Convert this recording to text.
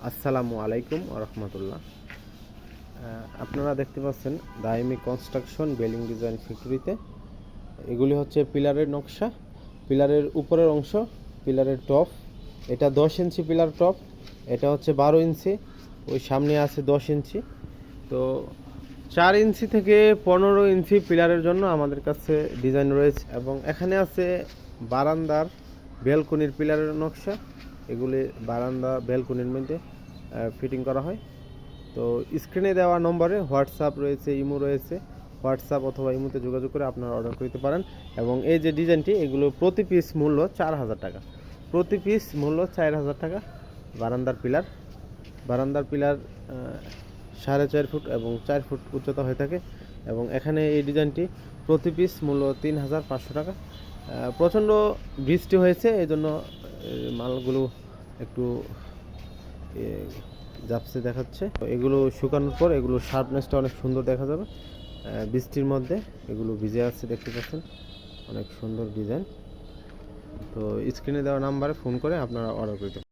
আসসালামু আলাইকুম রহমতুল্লাহ। আপনারা দেখতে পাচ্ছেন দাইমি কনস্ট্রাকশন বেলিং ডিজাইন ফ্যাক্টরিতে এগুলি হচ্ছে পিলারের নকশা, পিলারের উপরের অংশ, পিলারের টপ। এটা 10 ইঞ্চি পিলার টপ, এটা হচ্ছে 12 ইঞ্চি, ওই সামনে আছে 10 ইঞ্চি। তো 4 ইঞ্চি থেকে 15 ইঞ্চি পিলারের জন্য আমাদের কাছে ডিজাইন রয়েছে এবং এখানে আছে বারান্দার ব্যালকনির পিলারের নকশা। এগুলি বারান্দা ব্যালকনির মধ্যে ফিটিং করা হয়। তো স্ক্রিনে দেওয়া নম্বরে হোয়াটসঅ্যাপ রয়েছে, ইমো রয়েছে। হোয়াটসঅ্যাপ অথবা ইমোতে যোগাযোগ করে আপনারা অর্ডার করতে পারেন। এবং এই যে ডিজাইনটি, এগুলো প্রতি পিস মূল্য 4000 টাকা, প্রতি পিস মূল্য 4000 টাকা। বারান্দার পিলার 4.5 ফুট এবং 4 ফুট উচ্চতা হয়ে থাকে। এবং এখানে এই ডিজাইনটি প্রতি পিস মূল্য 3500 টাকা। প্রচণ্ড বৃষ্টি হয়েছে, এই জন্য মালগুলো একটু জাপসে দেখাচ্ছে। তো এগুলো শুকানোর পর এগুলো শার্পনেসটা অনেক সুন্দর দেখা যাবে। বৃষ্টির মধ্যে এগুলো ভিজে আছে, দেখতে পাচ্ছেন, অনেক সুন্দর ডিজাইন। তো স্ক্রিনে দেওয়া নাম্বারে ফোন করে আপনারা অর্ডার করতে পারেন।